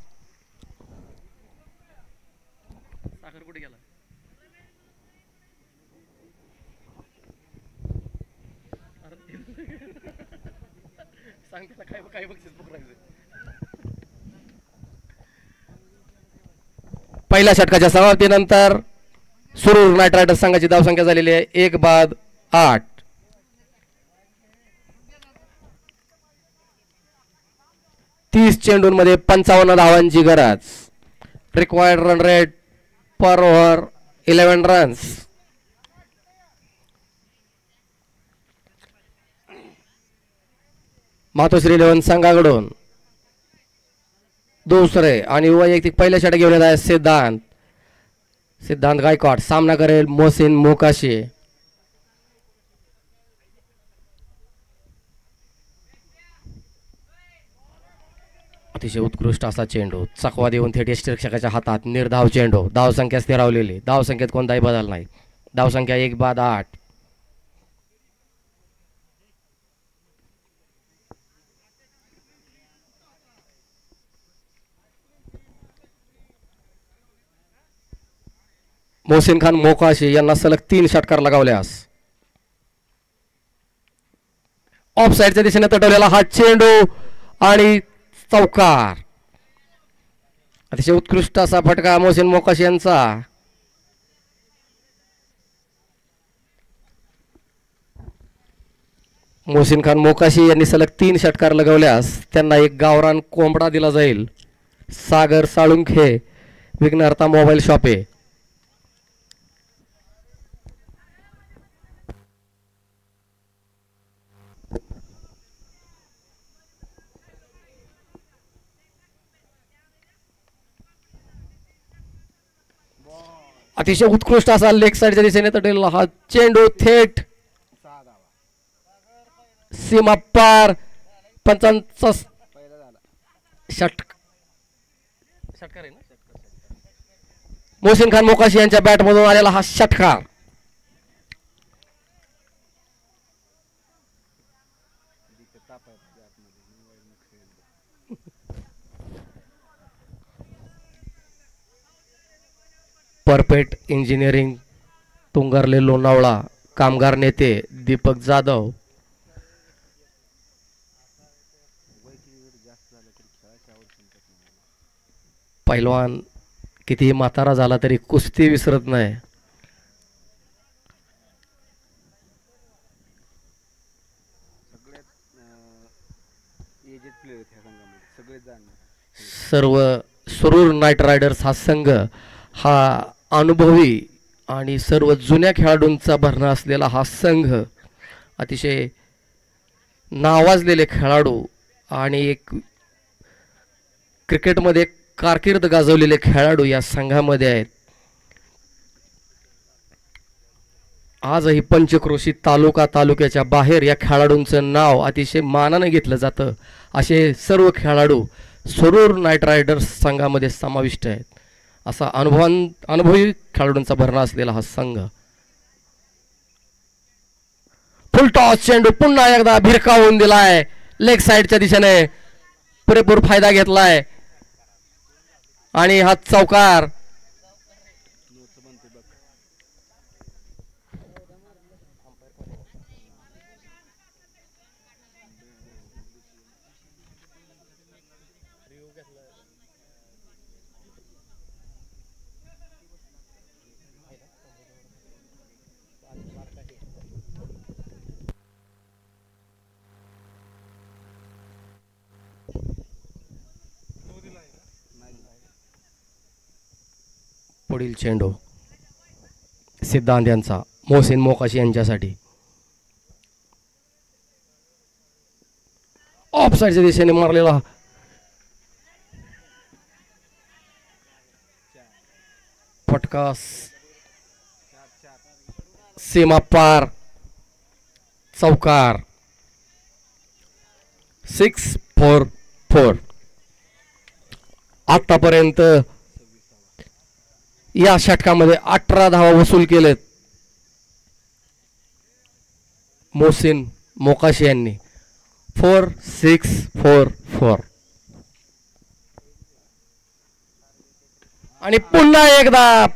पहिल्या षटकाच्या समाप्तीनंतर सुरूर नाईट रायडर्स संघाची धावसंख्या झालेली आहे 1 बाद 8. 30 चेंडूंमध्ये 55 धावांची गरज. रिक्वायर्ड रन रेट पर ओव्हर 11 रन्स. मातोश्री 11 संघाकडून दुसरे आणि वैयक्तिक पहिल्या षटक घेऊन येत आहे सिद्धांत गायकवाड. सामना करेल मोहसिन मोकाशी. अतिशय उत्कृष्ट असा चेंडू चकवा देऊन थेट यष्टिरक्षकाच्या हातात. निर्धाव चेंडू. धावसंख्या स्थिरावलेली. धावसंख्येत कोणताही बदल नाही. धावसंख्या 1 बाद 8. मोहसिन खान मोकाशी यांना सलग 3 षटकार लगावल्यास ऑफ साइडच्या दिशेने तटवलेला हा चेंडू आणि चौकार. अतिशय उत्कृष्ट असा फटका मोहसिन मोकाशी यांचा. मोहसिन खान मोकाशी यांनी सलग 3 षटकार लगवल्यास त्यांना एक गावरान कोंबडा दिला जाईल. सागर साळुंखे विघ्नहर्ता मोबाईल शॉपे. अतिशय उत्कृष्ट असा लेग साइडच्या दिशेने तटलेला हा चेंडू थेट सीमा पार. 55 षटकार आहे ना. मोहसिन खान मोकाशी यांच्या बॅटमधून आलेला हा षटकार. परफेक्ट इंजिनिअरिंग तुंगारले लोणावळा कामगार नेते दीपक जाधव, पैलवान कितीही म्हातारा झाला तरी कुस्ती विसरत नाही. सर्व सुरूर नाईट रायडर्स हा संघ हा अनुभवी आणि सर्व जुन्या खेळाडूंचा भरणा असलेला हा संघ, अतिशय नावाजलेले खेळाडू आणि एक क्रिकेटमध्ये कारकीर्द गाजवलेले खेळाडू या संघामध्ये आहेत. आजही पंचक्रोशी तालुक्याच्या बाहेर या खेळाडूंचं नाव अतिशय मानाने घेतलं जातं. असे सर्व खेळाडू सुरूर नाईट रायडर्स संघामध्ये समाविष्ट आहेत. असा अनुभवी खेळाडूंचा भरणा असलेला हा संघ. फुल टॉस चेंडू पुन्हा एकदा भिरकावून दिलाय. लेग साईडच्या दिशेने पुरेपूर फायदा घेतलाय आणि हा चौकार. पुढील चेंडू सिद्धांत यांचा मोहसिन मोकाशी यांच्यासाठी. ऑफ साईडच्या दिशेने मारलेला फटका सीमा पार. चौकार. 6-4. आतापर्यंत या षटकामध्ये 18 धावा वसूल केलेत मोहसिन मोकाशी यांनी. 4-6-4-4. आणि पुन्हा एकदा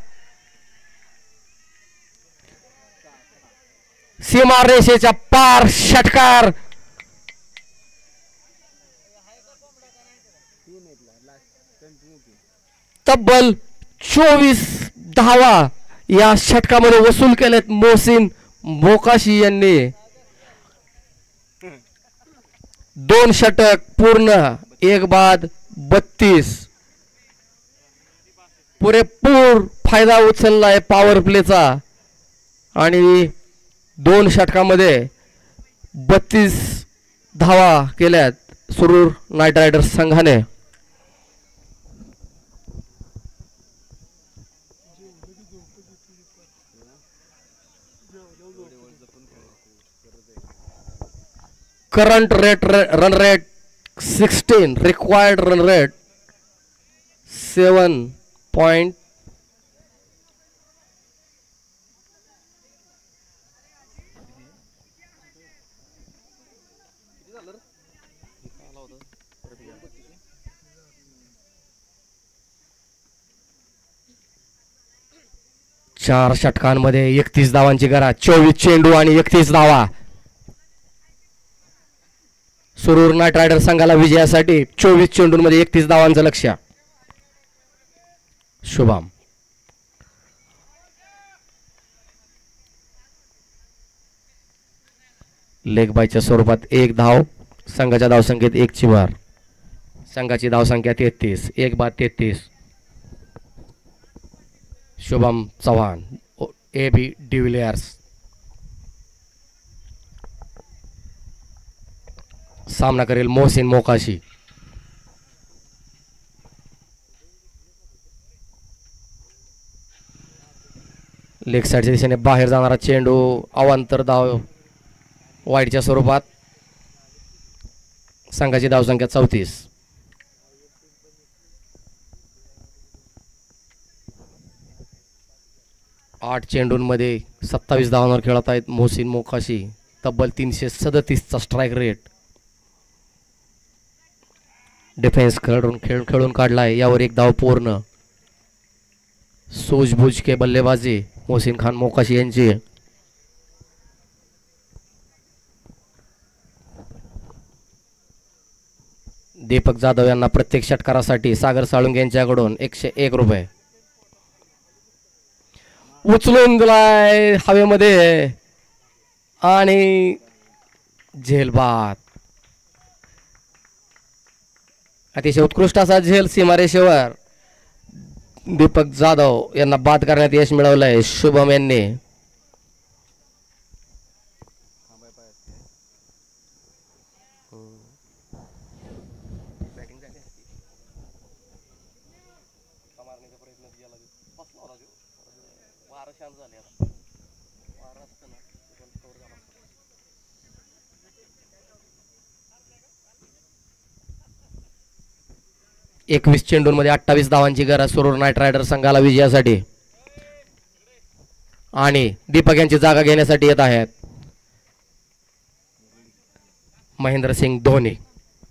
सीमा रेषेच्या पार षटकार. तब्बल 24 धावा या षटकामध्ये वसूल केलेत मोहसिन मोकाशी यांनी. 2 षटक पूर्ण, 1 बाद 32. पुरेपूर फायदा उचललाय पॉवर प्लेचा आणि 2 षटकामध्ये 32 धावा केल्यात सुरूर नाईट रायडर्स संघाने. Current run rate 16, required run rate 7 point. चार षटकांमध्ये 31 धावांची गरा. 24 चेंडू आणि 31 धावा. सुरूर नाईट रायडर संघाला विजयासाठी 24 चेंडूंमध्ये 31 धावांचं लक्ष्य. शुभम लेग बायच्या स्वरूपात 1 धाव. संघाच्या धावसंख्येत 1 ची भर. संघाची धावसंख्या 33. 1 बाद 33. शुभम चव्हाण AB डिव्हिलियर्स सामना करेल मोहसिन मोकाशी. लेग साईडच्या दिशेने बाहेर जाणारा चेंडू अवांतर धाव वाईडच्या स्वरूपात. संघाची धावसंख्या 34. आठ चेंडूंमध्ये 27 धावांवर खेळत आहेत मोहसिन मोकाशी. तब्बल 337चा स्ट्राईक रेट. डिफेन्स खेळून काढलाय. यावर 1 धाव पूर्ण. सूझबूझ के बल्लेबाजी मोहसिन खान मोकाशी यांची. दीपक जाधव यांना प्रत्येक षटकारासाठी सागर साळुंगे यांच्याकडून 101 रुपये. उचलून दिलाय हवेमध्ये आणि झेलबाद. अतिशय उत्कृष्ट असा झेल सीमारेषेवर दीपक जाधव यांना बाद करण्यात यश मिळवलंय शुभम यांनी. एकवीस चेंडूंमध्ये 28 धावांची गरज सुरूर नाईट रायडर संघाला विजयासाठी. आणि दीपक यांची जागा घेण्यासाठी येत आहेत महेंद्रसिंग धोनी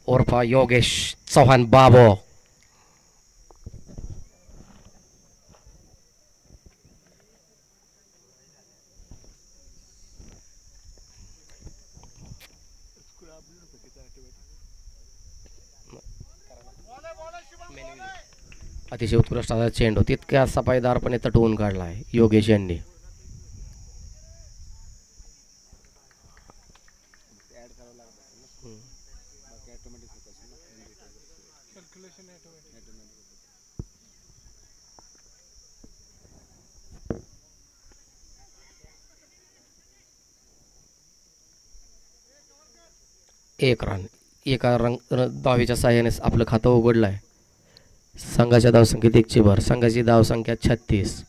उर्फ योगेश चव्हाण बाबो. अतिशय उत्कृष्ट असा चेंडू तितक्या सफाईदारपणे तटवून काढलाय योगेश यांनी. एक रन एका धावेच्या साह्याने आपलं खातं उघडलंय. संघाच्या धावसंख्येत 1ची भर. संघाची धावसंख्या 36.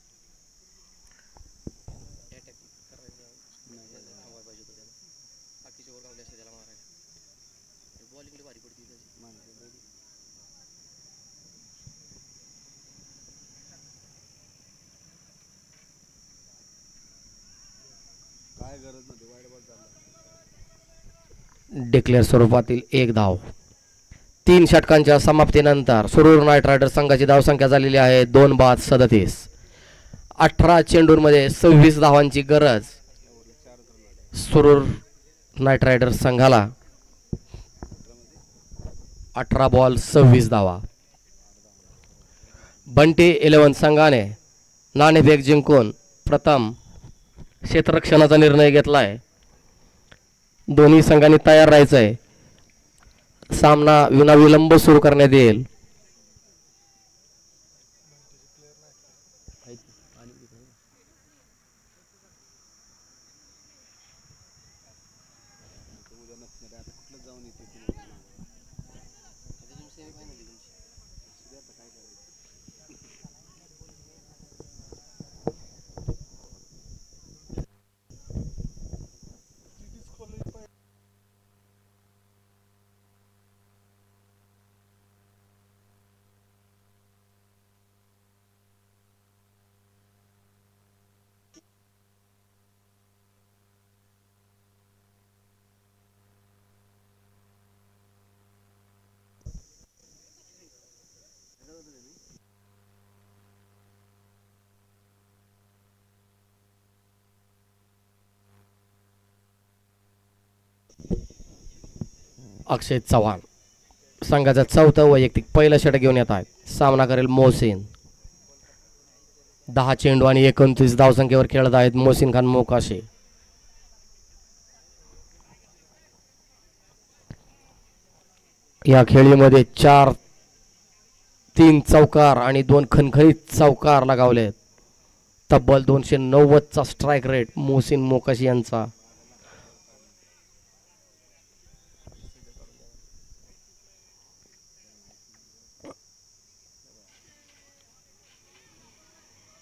डिक्लेअर स्वरूपातील 1 धाव. 3 षटकांच्या समाप्तीनंतर सुरूर नाईट रायडर संघाची धावसंख्या झालेली आहे 2 बाद 37. 18 चेंडूंमध्ये 26 धावांची गरज सुरूर नाईट रायडर संघाला. 18 बॉल 26 धावा. बंटी 11 संघाने नाणेफेक जिंकून प्रथम क्षेत्ररक्षणाचा निर्णय घेतलाय. दोन्ही संघांनी तयार राहायचंय. सामना विनाविलंब सुरू करण्यात येईल. अक्षय चव्हाण संघाचा 4थं वैयक्तिक पहिलं षटक घेऊन येत आहेत. सामना करेल मोहसिन. 10 चेंडू आणि 29 धावसंख्येवर खेळत आहेत मोहसिन खान मोकाशी. या खेळीमध्ये 3 चौकार आणि 2 खणखणीत चौकार लगावलेत. तब्बल 290चा स्ट्राईक रेट मोहसिन मोकाशी यांचा.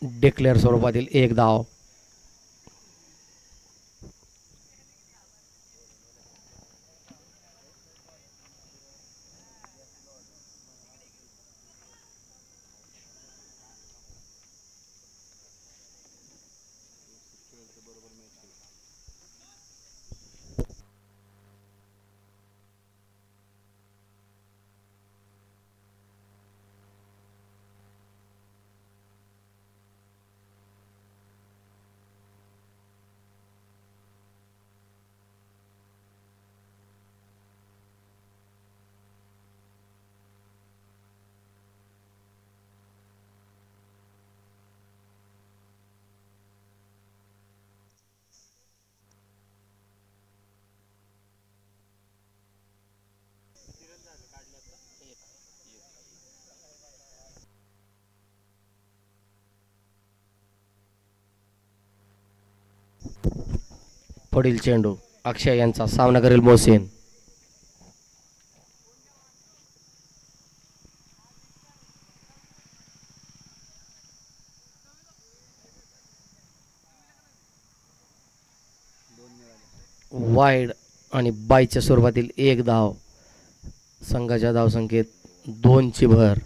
डिक्लेअर स्वरूपातील 1 धाव. पुढील चेंडू अक्षय यांचा सामना करेल मोहसिन. वाईड आणि बाईच्या स्वरूपातील एक धाव. संघाच्या धावसंख्येत 2ची भर.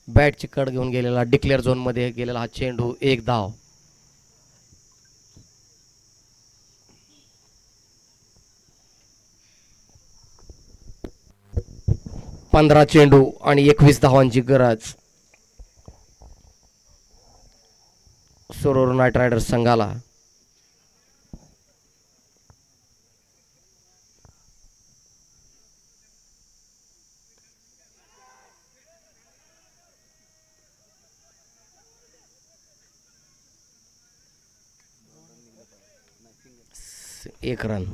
बॅटची कड घेऊन गेलेला डिक्लेअर झोन मध्ये गेलेला हा चेंडू एक धाव. 15 चेंडू आणि 21 धावांची गरज सोरोर नाईट रायडर्स संघाला. एक रन.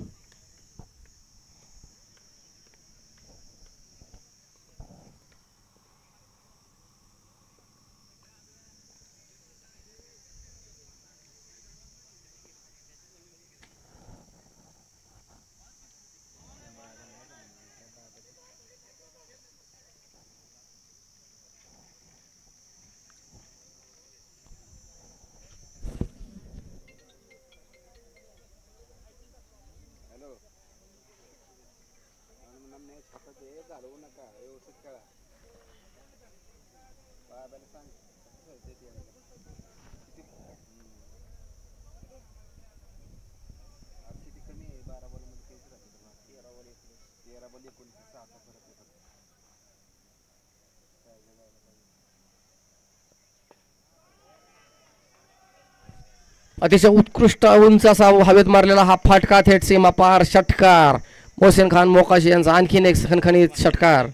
अतिशय उत्कृष्ट उंच असा हवेत मारलेला हा फाटका थेट सीमा पार षटकार. मोहसिन खान मोकाशी यांचा आणखीन एक खणखणीत षटकार.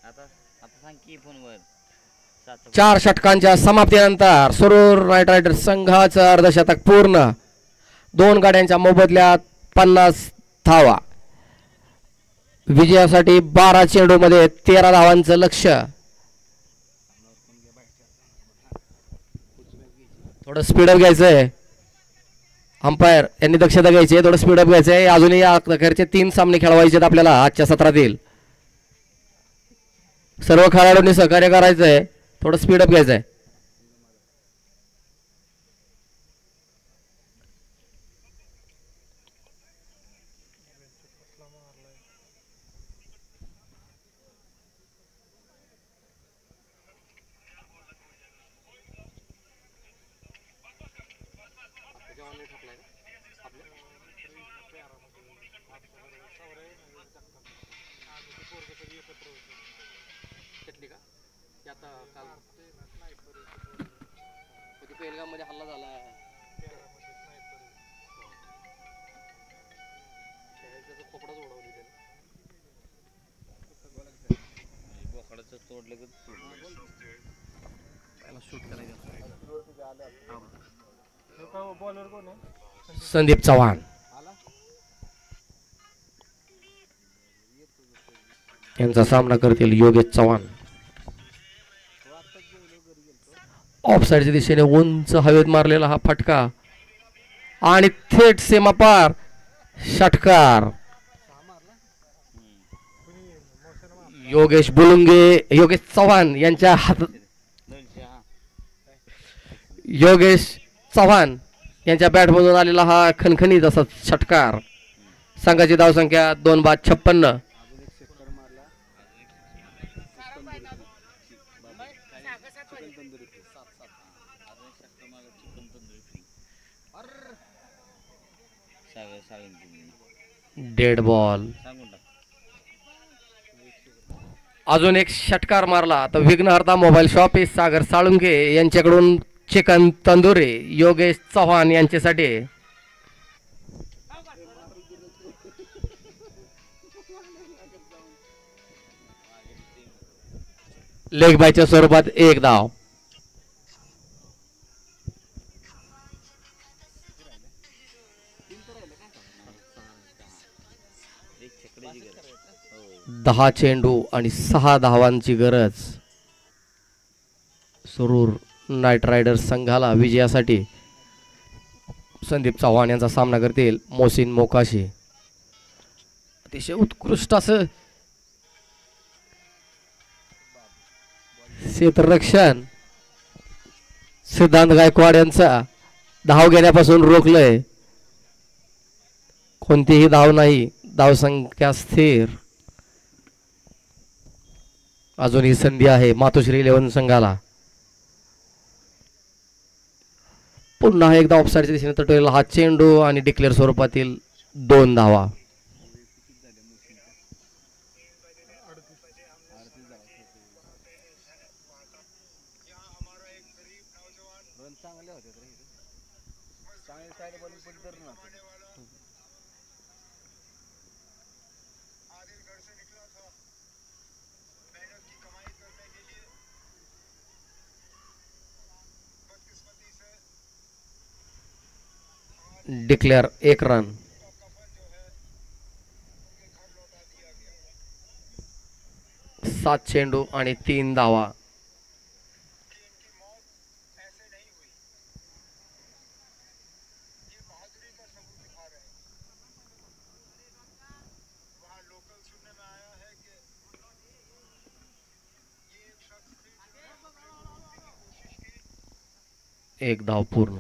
आता सांग की फोनवर 4 षटकांच्या समाप्तीनंतर सोरोर नाईट रायडर्स संघाचं अर्धशतक पूर्ण. 2 गाड्यांच्या मोबदल्यात 50 धावा. विजयासाठी 12 चेंडूमध्ये 13 धावांचं लक्ष्य. थोडं स्पीडअप घ्यायचंय. अंपायर यांनी दक्षता घ्यायची आहे. थोडं स्पीडअप घ्यायचंय. अजूनही या अखेरचे 3 सामने खेळवायचे आहेत आपल्याला आजच्या सत्रातील. सर्व खेळाडूंनी सहकार्य करायचंय. थोडं स्पीडअप घ्यायचंय. मध्ये हल्ला झाला. संदीप चव्हाण यांचा सामना करतील योगेश चव्हाण. ऑफसाईडच्या दिशेने उंच हवेत मारलेला हा फटका आणि थेट सीमापार षटकार. योगेश बुलुंगे योगेश चव्हाण यांच्या हात योगेश चव्हाण यांच्या बॅटमधून आलेला हा खणखणीत असा षटकार. संघाची धावसंख्या 2/56. Dead ball. अजून एक षटकार मारला तर विघ्नहर्ता मोबाईल शॉप सागर साळुंके यांच्याकडून चिकन तंदुरी योगेश चव्हाण यांच्यासाठी. लेग बायच्या स्वरूपात एक धाव. 10 चेंडू आणि 6 धावांची गरज. सुरूर नाईट रायडर्स संघाला विजयासाठी संदीप चव्हाण यांचा सामना करतील मोहसिन मोकाशी. अतिशय उत्कृष्ट असं क्षेत्ररक्षण सिद्धांत गायकवाड यांचा धाव घेण्यापासून रोखलंय. कोणतीही धाव नाही, धावसंख्या स्थिर. अजूनही संधी आहे मातोश्री 11 संघाला. पुन्हा एकदा ऑफसाईडच्या दिशेने तटवलेला हा चेंडू आणि डिक्लेअर स्वरूपातील 2 धावा. Declare 1 run. सात चेंडू आणि 3 धावा. एक धाव पूर्ण.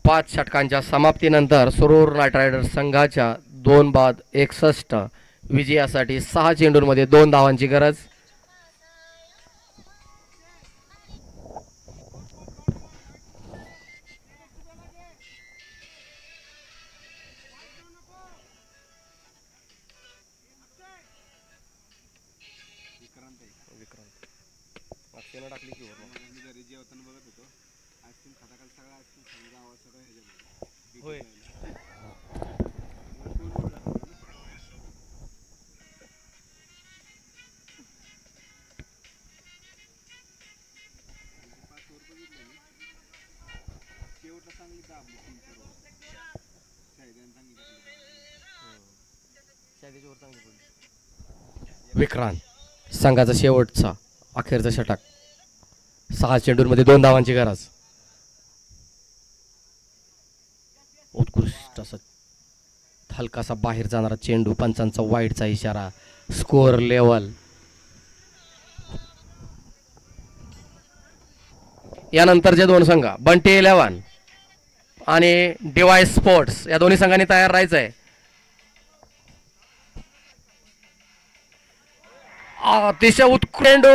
5 षटकांच्या समाप्तीनंतर सुरूर नाईट रायडर्स संघाच्या 2 बाद 61 विजयासाठी 6 चेंडूंमध्ये 2 धावांची गरज. विक्रांत संघाचा शेवटचा अखेरचा षटक. 6 चेंडूंमध्ये 2 धावांची गरज. उत्कृष्ट असा हलकासा बाहेर जाणारा चेंडू. पंचांचा वाईडचा इशारा. Score level. यानंतरचे 2 संघ बंटी 11 आणि डिवाइस स्पोर्ट्स या दोन्ही संघांनी तयार राहायचं आहे. अतिशय उत्कृष्ट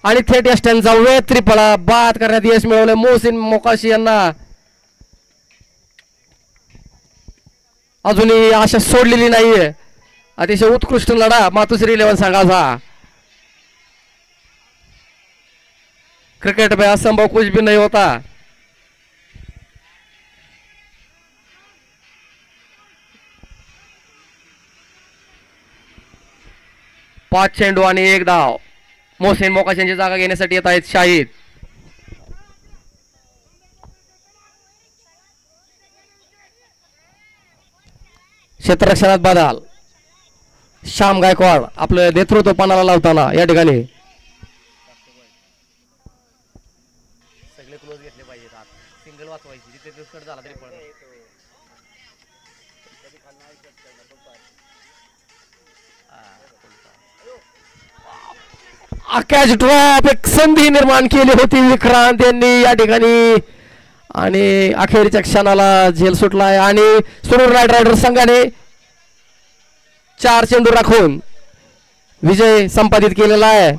आणि थेट यष्ट्यांचा वेळ त्रिफळा बाद करण्यात यश मिळवलं मोहसिन मोकाशी यांना. अजूनही आशा सोडलेली नाहीये. अतिशय उत्कृष्ट लढा मातोश्री 11 संघाचा. क्रिकेट में असंभव कुछ भी नहीं होता. पाच चेंडू आणि 1 धाव. मोहसिन मोकाशी यांची जागा घेण्यासाठी येत आहेत शाहिद. क्षेत्ररक्षणात बदल. श्याम गायकवाड आपलं नेतृत्व पणाला लावताना या ठिकाणी सगळे क्लोज घेतले पाहिजेत. सिंगल वाचवायची जिथे दुष्कट झाला तरी पडत. Catch drop. एक संधी निर्माण केली होती विक्रांत यांनी या ठिकाणी आणि अखेरच्या क्षणाला झेल सुटलाय आणि सुरूर नाईट रायडर्स संघाने 4 चेंडू राखून विजय संपादित केलेला आहे.